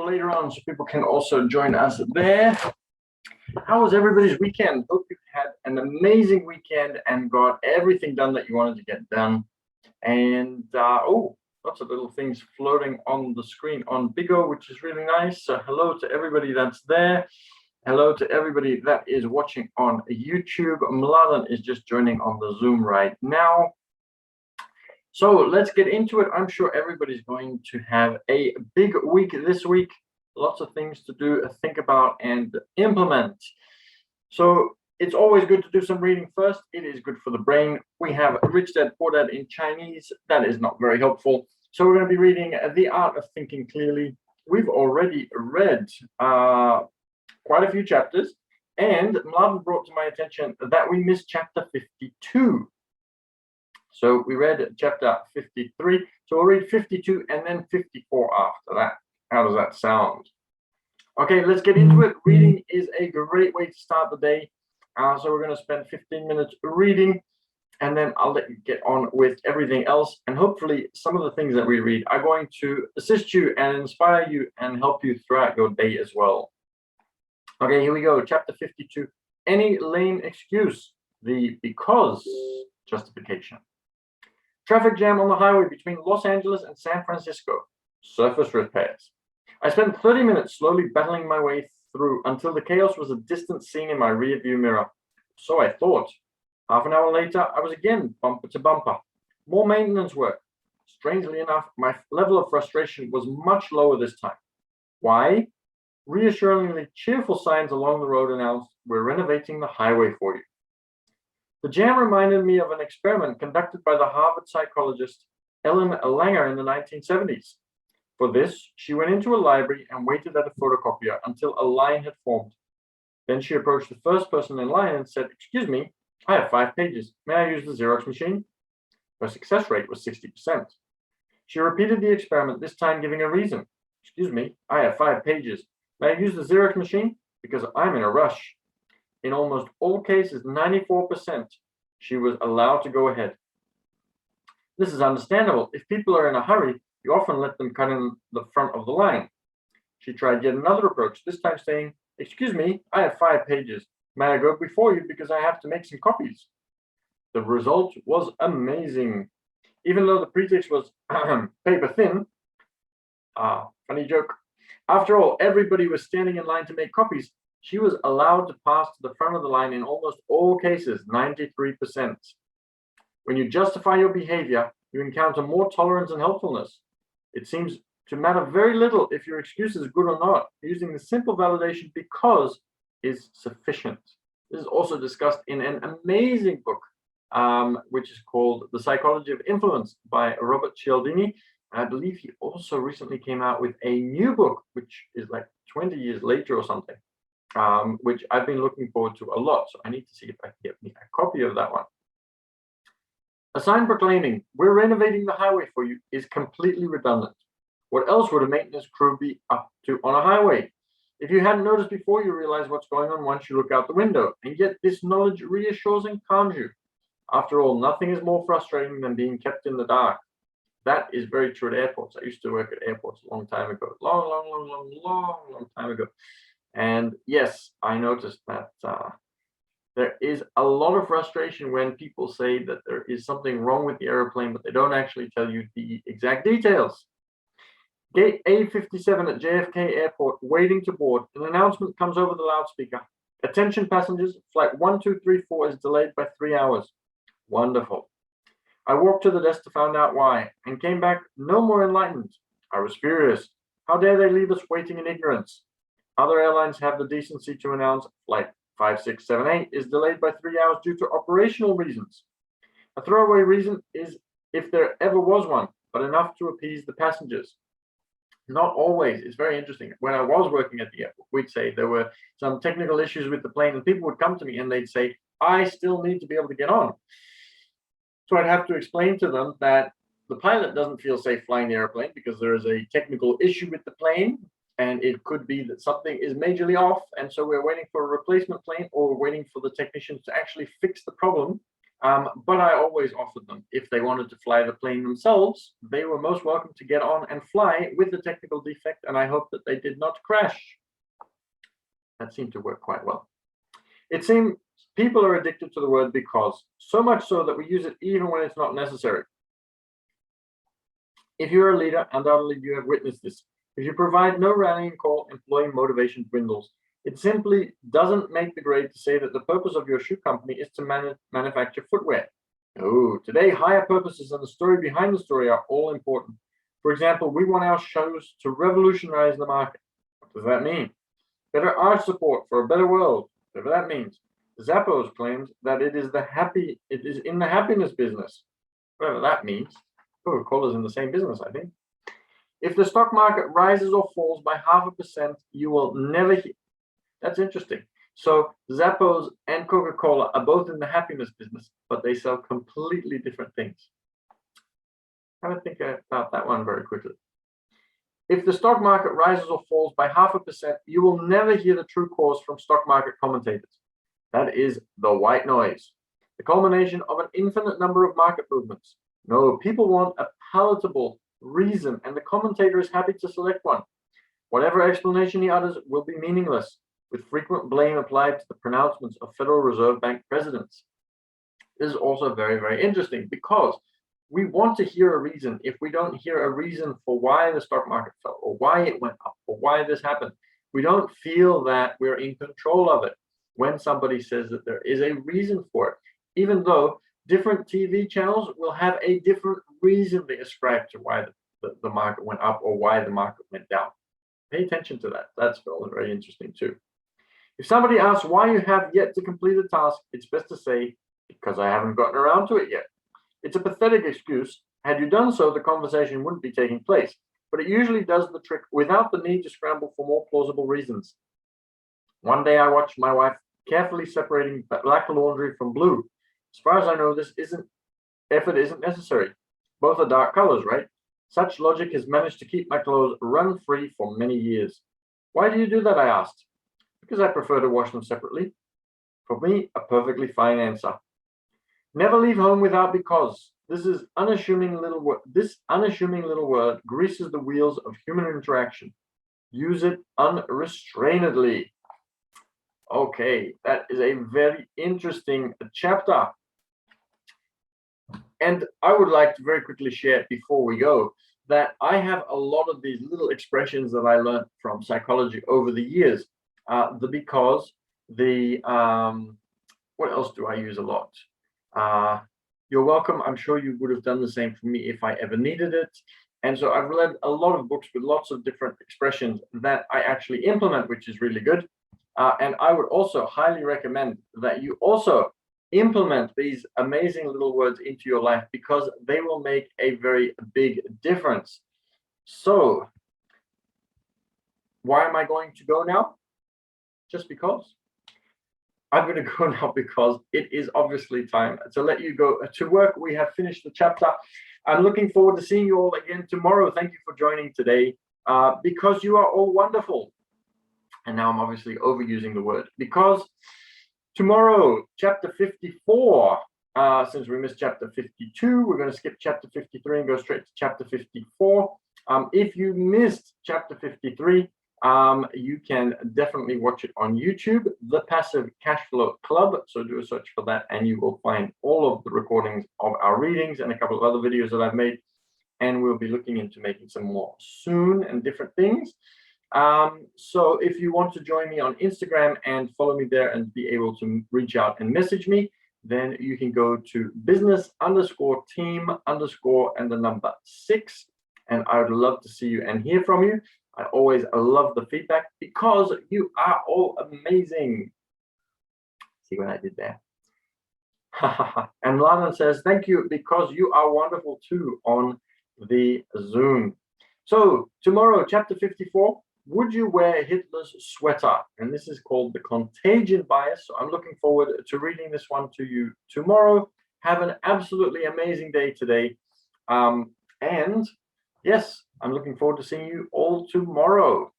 later on so people can also join us there. How was everybody's weekend? Hope you had an amazing weekend and got everything done that you wanted to get done. And lots of little things floating on the screen on Bigo, which is really nice. So hello to everybody that's there. Hello to everybody that is watching on YouTube. Mladen is just joining on the Zoom right now. So let's get into it. I'm sure everybody's going to have a big week this week. Lots of things to do, think about, and implement. So it's always good to do some reading first. It is good for the brain. We have Rich Dad Poor Dad in Chinese. That is not very helpful. So we're going to be reading The Art of Thinking Clearly. We've already read quite a few chapters, and Mladen brought to my attention that we missed chapter 52. So we read chapter 53. So we'll read 52 and then 54 after that. How does that sound? Okay, let's get into it. Reading is a great way to start the day. So we're going to spend 15 minutes reading, and then I'll let you get on with everything else. And hopefully some of the things that we read are going to assist you and inspire you and help you throughout your day as well. Okay, here we go. Chapter 52. Any lame excuse. The because justification. Traffic jam on the highway between Los Angeles and San Francisco. Surface repairs. I spent 30 minutes slowly battling my way through until the chaos was a distant scene in my rearview mirror. So I thought. Half an hour later, I was again bumper to bumper. More maintenance work. Strangely enough, my level of frustration was much lower this time. Why? Reassuringly cheerful signs along the road announced, "We're renovating the highway for you." The jam reminded me of an experiment conducted by the Harvard psychologist Ellen Langer in the 1970s. For this, she went into a library and waited at a photocopier until a line had formed. Then she approached the first person in line and said, "Excuse me, I have 5 pages. May I use the Xerox machine?" Her success rate was 60%. She repeated the experiment, this time giving a reason. "Excuse me, I have 5 pages. May I use the Xerox machine? Because I'm in a rush." In almost all cases, 94%, she was allowed to go ahead. This is understandable. If people are in a hurry, you often let them cut in the front of the line. She tried yet another approach, this time saying, "Excuse me, I have 5 pages. May I go before you because I have to make some copies?" The result was amazing. Even though the pretext was paper thin, funny joke. After all, everybody was standing in line to make copies. She was allowed to pass to the front of the line in almost all cases, 93%. When you justify your behavior, you encounter more tolerance and helpfulness. It seems to matter very little if your excuse is good or not. Using the simple validation "because" is sufficient. This is also discussed in an amazing book, which is called The Psychology of Influence by Robert Cialdini. I believe he also recently came out with a new book, which is like 20 years later or something, which I've been looking forward to a lot. So I need to see if I can get me a copy of that one. A sign proclaiming, "We're renovating the highway for you," is completely redundant. What else would a maintenance crew be up to on a highway? If you hadn't noticed before, you realize what's going on once you look out the window, and yet this knowledge reassures and calms you. After all, nothing is more frustrating than being kept in the dark. That is very true at airports. I used to work at airports a long time ago, long time ago. And yes, I noticed that there is a lot of frustration when people say that there is something wrong with the airplane, but they don't actually tell you the exact details. Gate A57 at JFK Airport, waiting to board. An announcement comes over the loudspeaker. "Attention passengers, flight 1234 is delayed by 3 hours. Wonderful. I walked to the desk to find out why, and came back no more enlightened. I was furious. How dare they leave us waiting in ignorance? Other airlines have the decency to announce flight 5678 is delayed by 3 hours due to operational reasons. A throwaway reason is if there ever was one, but enough to appease the passengers. Not always. It's very interesting. When I was working at the airport, we'd say there were some technical issues with the plane, and people would come to me and they'd say, "I still need to be able to get on." So I'd have to explain to them that the pilot doesn't feel safe flying the airplane because there is a technical issue with the plane, and it could be that something is majorly off, and so we're waiting for a replacement plane, or we're waiting for the technicians to actually fix the problem But I always offered them, if they wanted to fly the plane themselves, they were most welcome to get on and fly with the technical defect, and I hope that they did not crash. That seemed to work quite well. It seems people are addicted to the word because, so much so that we use it even when it's not necessary. If you're a leader, undoubtedly you have witnessed this. If you provide no rallying call, employee motivation dwindles. It simply doesn't make the grade to say that the purpose of your shoe company is to manufacture footwear. No, today higher purposes and the story behind the story are all important. For example, we want our shows to revolutionize the market. What does that mean? Better art support for a better world, whatever that means. Zappos claims that it is in the happiness business, whatever that means. Coca-Cola's in the same business, I think. If the stock market rises or falls by 0.5%, you will never hear. That's interesting. So Zappos and Coca-Cola are both in the happiness business, but they sell completely different things. Have a think about that one very quickly. If the stock market rises or falls by 0.5%, you will never hear the true cause from stock market commentators. That is the white noise, the culmination of an infinite number of market movements. No, people want a palatable reason, and the commentator is happy to select one. Whatever explanation he utters will be meaningless, with frequent blame applied to the pronouncements of Federal Reserve Bank presidents. This is also very, very interesting because we want to hear a reason. If we don't hear a reason for why the stock market fell or why it went up or why this happened, we don't feel that we're in control of it when somebody says that there is a reason for it, even though different TV channels will have a different reason they ascribe to why the market went up or why the market went down. Pay attention to that. That's very interesting too. If somebody asks why you have yet to complete a task, it's best to say, because I haven't gotten around to it yet. It's a pathetic excuse. Had you done so, the conversation wouldn't be taking place, but it usually does the trick without the need to scramble for more plausible reasons. One day I watched my wife carefully separating black laundry from blue. As far as I know, this effort isn't necessary. Both are dark colors, right? Such logic has managed to keep my clothes run-free for many years. Why do you do that, I asked. Because I prefer to wash them separately. For me, a perfectly fine answer. Never leave home without because. This unassuming little word greases the wheels of human interaction. Use it unrestrainedly. Okay, that is a very interesting chapter. And I would like to very quickly share before we go that I have a lot of these little expressions that I learned from psychology over the years. The because, what else do I use a lot? You're welcome. I'm sure you would have done the same for me if I ever needed it. And so I've read a lot of books with lots of different expressions that I actually implement, which is really good. And I would also highly recommend that you also implement these amazing little words into your life because they will make a very big difference. So why am I going to go now? Just because. I'm going to go now because it is obviously time to let you go to work. We have finished the chapter. I'm looking forward to seeing you all again tomorrow. Thank you for joining today because you are all wonderful. And now I'm obviously overusing the word because tomorrow, chapter 54, since we missed chapter 52, we're going to skip chapter 53 and go straight to chapter 54. If you missed chapter 53, you can definitely watch it on YouTube, The Passive Cashflow Club. So do a search for that and you will find all of the recordings of our readings and a couple of other videos that I've made. And we'll be looking into making some more soon and different things. So if you want to join me on Instagram and follow me there and be able to reach out and message me, then you can go to business_team_ and the number 6. And I would love to see you and hear from you. I always love the feedback because you are all amazing. See what I did there? And Lana says, thank you because you are wonderful too on the Zoom. So tomorrow, chapter 54, would you wear Hitler's sweater? And this is called the Contagion Bias. So I'm looking forward to reading this one to you tomorrow. Have an absolutely amazing day today. And yes, I'm looking forward to seeing you all tomorrow.